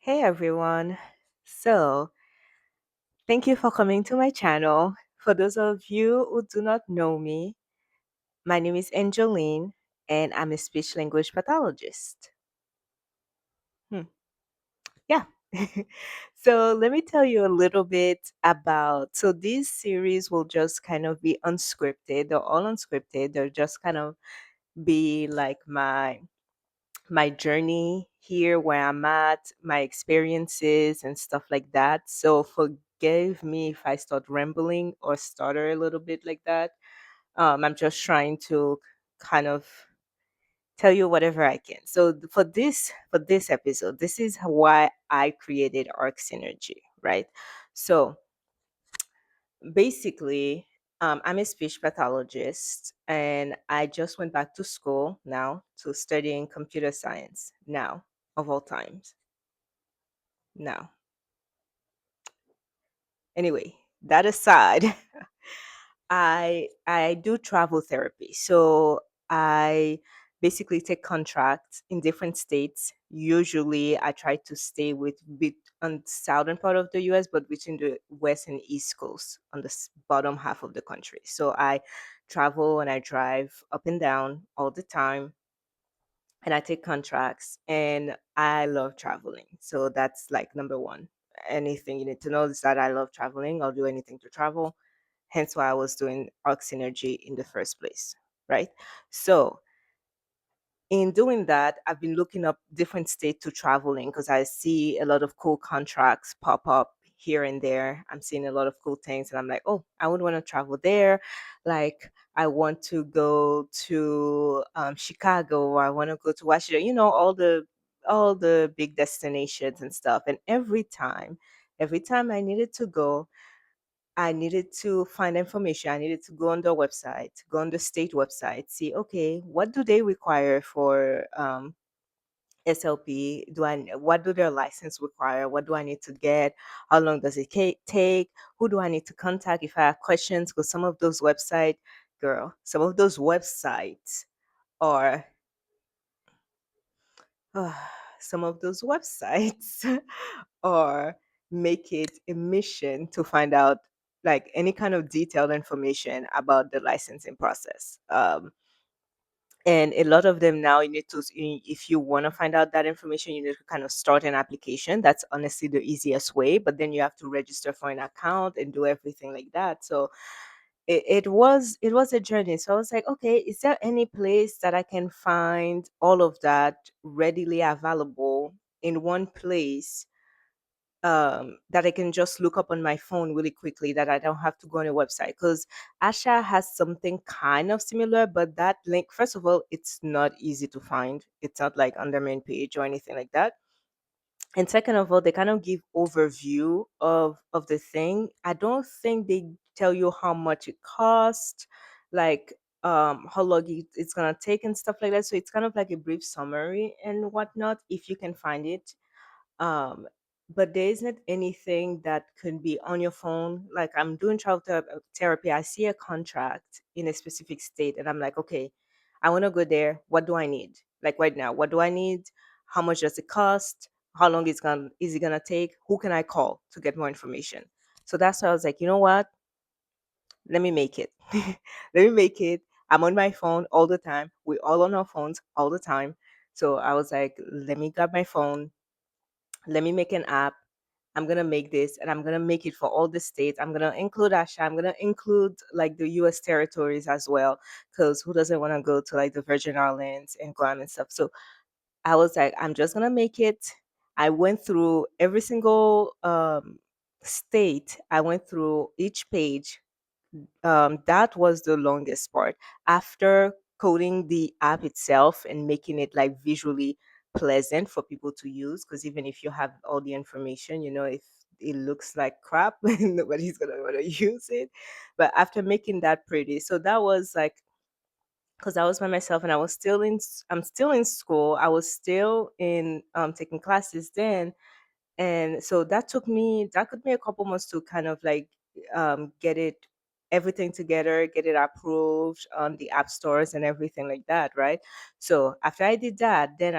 Hey everyone. So, thank you for coming to my channel. For those of you who do not know me, my name is Angeline and I'm a speech language pathologist. Hmm, Yeah. So, let me tell you a little bit about. So, this series will just kind of be unscripted. They're all unscripted. They're just kind of be like my journey here, where I'm at, my experiences and stuff like that. So forgive me if I start rambling or stutter a little bit like that. I'm just trying to kind of tell you whatever I can. So for this episode, this is why I created Arc Synergy, right? So basically, I'm a speech pathologist and I just went back to school now to studying computer science now, of all times. Now, anyway, that aside, I do travel therapy. So I basically take contracts in different states. Usually I try to stay with bit on southern part of the US, but between the west and east coast on the bottom half of the country. So I travel and I drive up and down all the time and I take contracts and I love traveling. So that's like number one. Anything you need to know is that I love traveling. I'll do anything to travel. Hence why I was doing Arc Synergy in the first place. Right. So in doing that, I've been looking up different states to travel in because I see a lot of cool contracts pop up here and there. I'm seeing a lot of cool things, and I'm like, oh, I would want to travel there. Like, I want to go to Chicago, or I want to go to Washington. All the big destinations and stuff. And every time I needed to go, I needed to find information. I needed to go on the website, go on the state website, see, okay, what do they require for SLP? What do their license require? What do I need to get? How long does it take? Who do I need to contact if I have questions? Because some of those websites are some of those websites or make it a mission to find out like any kind of detailed information about the licensing process. And a lot of them now, if you want to find out that information, you need to kind of start an application. That's honestly the easiest way, but then you have to register for an account and do everything like that. So it was a journey. So I was like, okay, is there any place that I can find all of that readily available in one place, that I can just look up on my phone really quickly, that I don't have to go on a website? Because Asha has something kind of similar, but that link, first of all, it's not easy to find. It's not like on their main page or anything like that. And second of all, they kind of give overview of the thing. I don't think they tell you how much it costs, like how long it's gonna take and stuff like that. So it's kind of like a brief summary and whatnot if you can find it. um but there isn't anything that can be on your phone. Like, I'm doing therapy, I see a contract in a specific state and I'm like, okay, I want to go there. What do I need? Like right now, what do I need? How much does it cost? How long is it gonna take? Who can I call to get more information? So that's why I was like, you know what, let me make it. Let me make it. I'm on my phone all the time. We're all on our phones all the time. So I was like, let me grab my phone, let me make an app. I'm gonna make this and I'm gonna make it for all the states. I'm gonna include Asha. I'm gonna include like the US territories as well. Because who doesn't want to go to like the Virgin Islands and Guam and stuff? So I was like, I'm just gonna make it. I went through every single state. I went through each page. That was the longest part. After coding the app itself and making it like visually pleasant for people to use, because even if you have all the information, if it looks like crap, nobody's gonna want to use it. But after making that pretty, so that was like, because I was by myself and I'm still in school. I was still in taking classes then, and so that took me a couple months to kind of like get it everything together, get it approved on the app stores and everything like that, right? So after I did that, then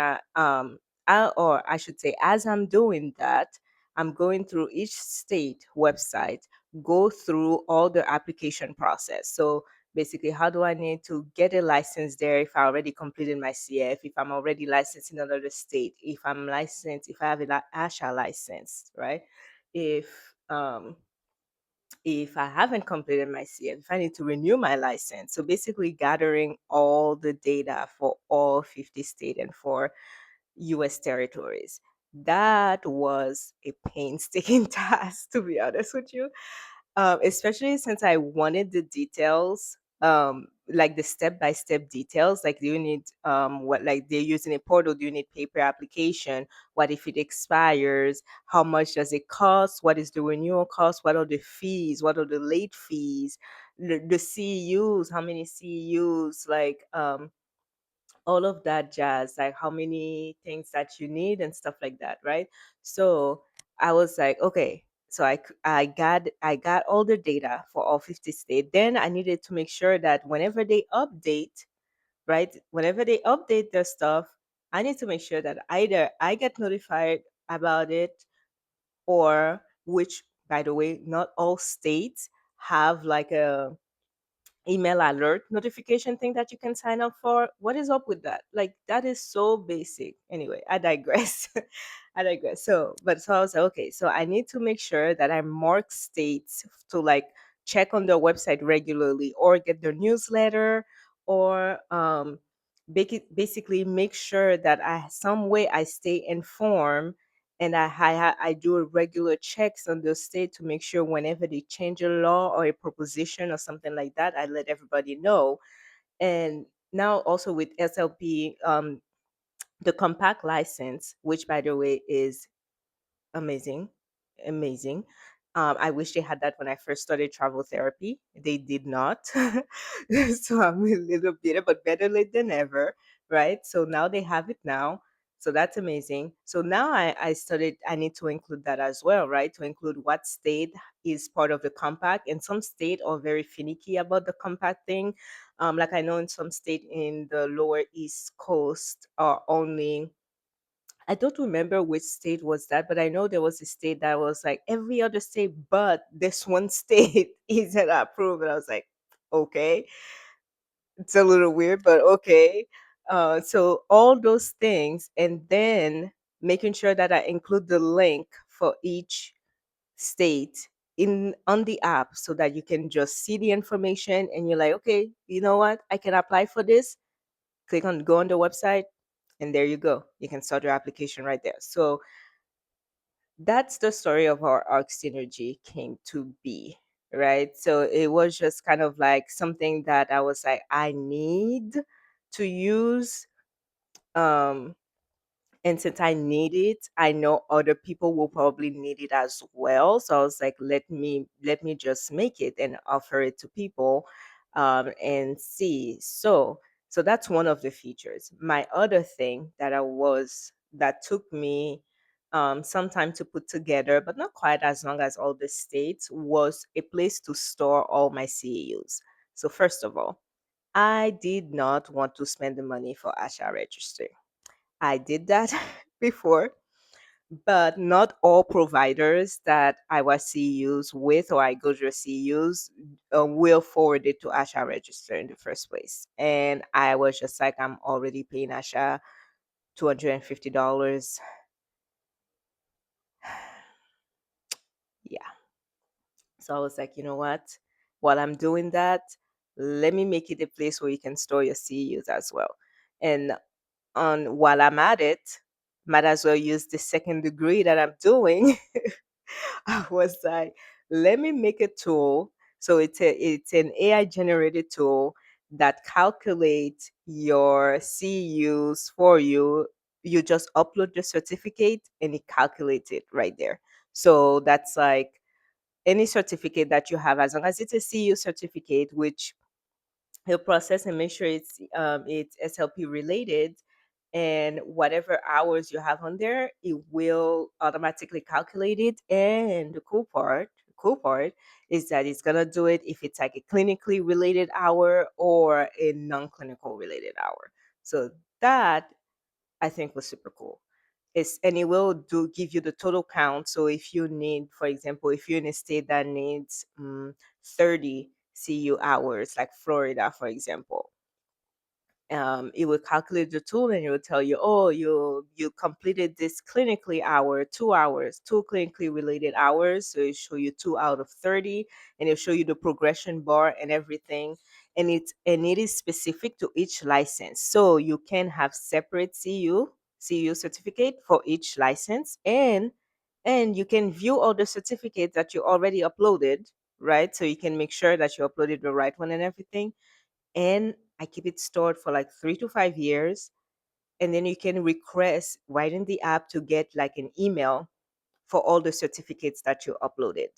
or I should say, as I'm doing that, I'm going through each state website, go through all the application process. So basically, how do I need to get a license there if I already completed my CF, if I'm already licensed in another state, if I'm licensed, if I have an ASHA license, right? If um, if I haven't completed my CF, if I need to renew my license. So basically gathering all the data for all 50 states and for US territories. That was a painstaking task, to be honest with you, especially since I wanted the details, like the step by step details. Like, do you need what, like they're using a portal? Do you need paper application? What if it expires? How much does it cost? What is the renewal cost? What are the fees? What are the late fees? The CEUs, how many CEUs? Like, all of that jazz, like how many things that you need and stuff like that, right? So I was like, okay, so I got all the data for all 50 states. Then I needed to make sure that whenever they update, right, whenever they update their stuff, I need to make sure that either I get notified about it, or, which, by the way, not all states have like a email alert notification thing that you can sign up for. What is up with that? Like, that is so basic. Anyway, I digress. I digress. So I was like, okay, so I need to make sure that I mark states to like check on their website regularly, or get their newsletter, or basically make sure that I some way I stay informed, and I do a regular checks on the state to make sure whenever they change a law or a proposition or something like that, I let everybody know. And now also with SLP, the compact license, which by the way is amazing, amazing. I wish they had that when I first started travel therapy. They did not. So I'm a little bitter, but better late than never, right? So now they have it now. So that's amazing. So now I need to include that as well, right? To include what state is part of the compact. And some state are very finicky about the compact thing. Like I know in some state in the lower East Coast are only, I don't remember which state was that, but I know there was a state that was like every other state but this one state isn't approved. And I was like, okay, it's a little weird, but okay. So all those things, and then making sure that I include the link for each state in on the app so that you can just see the information and you're like, okay, you know what? I can apply for this. Go on the website, and there you go. You can start your application right there. So that's the story of how Arc Synergy came to be, right? So it was just kind of like something that I was like, I need to use. Um, and since I need it, I know other people will probably need it as well. So I was like, let me just make it and offer it to people, and see. So that's one of the features. My other thing that took me some time to put together, but not quite as long as all the states, was a place to store all my CEUs. So first of all, I did not want to spend the money for ASHA register. I did that before, but not all providers that I was CEUs with, or I go to CEUs, will forward it to ASHA register in the first place. And I was just like, I'm already paying ASHA $250. Yeah. So I was like, you know what? While I'm doing that, let me make it a place where you can store your CEUs as well. And on while I'm at it, might as well use the second degree that I'm doing. I was like, let me make a tool. So it's an AI generated tool that calculates your CEUs for you. You just upload the certificate and it calculates it right there. So that's like any certificate that you have, as long as it's a CEU certificate, which he'll process and make sure it's SLP related, and whatever hours you have on there, it will automatically calculate it. And the cool part is that it's gonna do it if it's like a clinically related hour or a non-clinical related hour. So that, I think, was super cool. And it will do give you the total count. So if you need, for example, if you're in a state that needs 30 CU hours, like Florida, for example, it will calculate the tool and it will tell you, oh, you completed this clinically hour, 2 hours, two clinically related hours. So it show you 2 out of 30, and it'll show you the progression bar and everything. And it is specific to each license. So you can have separate CU certificate for each license, and you can view all the certificates that you already uploaded, right? So you can make sure that you uploaded the right one and everything, and I keep it stored for like 3 to 5 years. And then you can request right in the app to get like an email for all the certificates that you uploaded.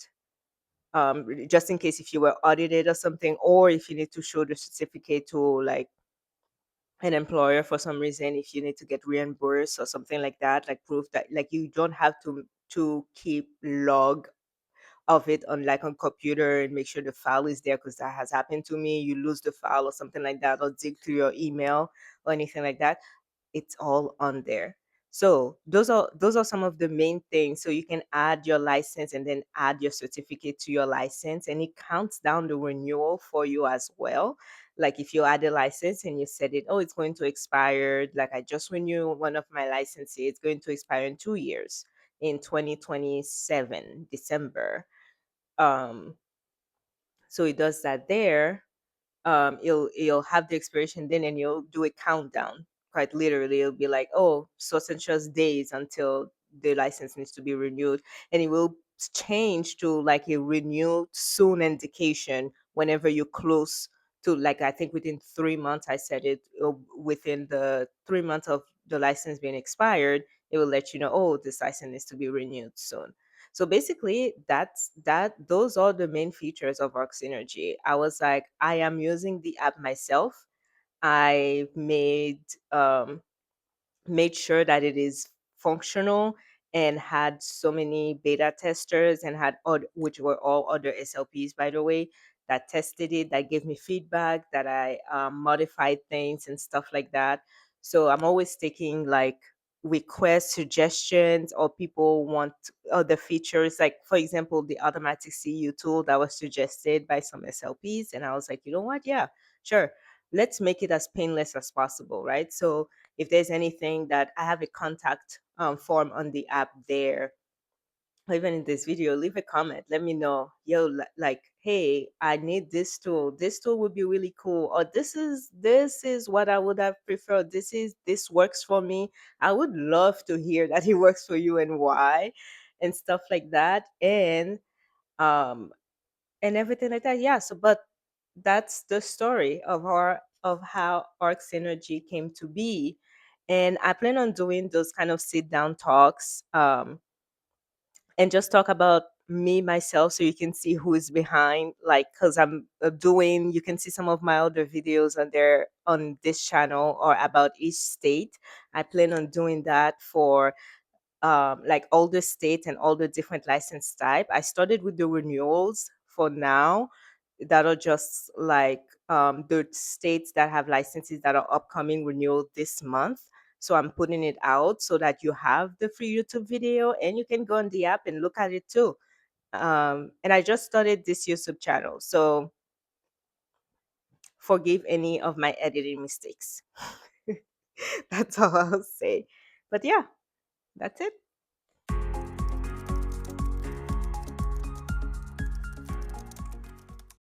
Just in case if you were audited or something, or if you need to show the certificate to like an employer for some reason, if you need to get reimbursed or something like that, like proof that like you don't have to keep log of it on like on computer and make sure the file is there, because that has happened to me. You lose the file or something like that, or dig through your email or anything like that. It's all on there. So those are some of the main things. So you can add your license and then add your certificate to your license, and it counts down the renewal for you as well. Like if you add a license and you said it, oh, it's going to expire, like I just renewed one of my licenses, it's going to expire in 2 years, in 2027 December. um so it does that there. It'll have the expiration then, and you'll do a countdown. Quite literally, it'll be like, oh, such and such days until the license needs to be renewed, and it will change to like a renewed soon indication whenever you're close to, like, I think within 3 months. I said it, within the 3 months of the license being expired, it will let you know, oh, this license needs to be renewed soon. So basically, those are the main features of Arc Synergy. I was like, I am using the app myself. I made sure that it is functional, and had so many beta testers, and had which were all other SLPs, by the way, that tested it, that gave me feedback, that I modified things and stuff like that. So I'm always taking like request suggestions, or people want other features, like for example the automatic CU tool that was suggested by some SLPs, and I was like, you know what, yeah, sure, let's make it as painless as possible, right? So if there's anything, that I have a contact form on the app there, or even in this video, leave a comment. Let me know, yo, like, hey, I need this tool. This tool would be really cool. Or this is what I would have preferred. This works for me. I would love to hear that it works for you and why, and stuff like that. Um and everything like that. Yeah. So, but that's the story of how Arc Synergy came to be. And I plan on doing those kind of sit down talks, and just talk about me myself, so you can see who is behind, like, because I'm doing, you can see some of my other videos on there on this channel, or about each state. I plan on doing that for like all the states and all the different license type. I started with the renewals for now, that are just like the states that have licenses that are upcoming renewal this month. So I'm putting it out so that you have the free YouTube video, and you can go on the app and look at it too. And I just started this YouTube channel, so forgive any of my editing mistakes. That's all I'll say. But yeah, that's it.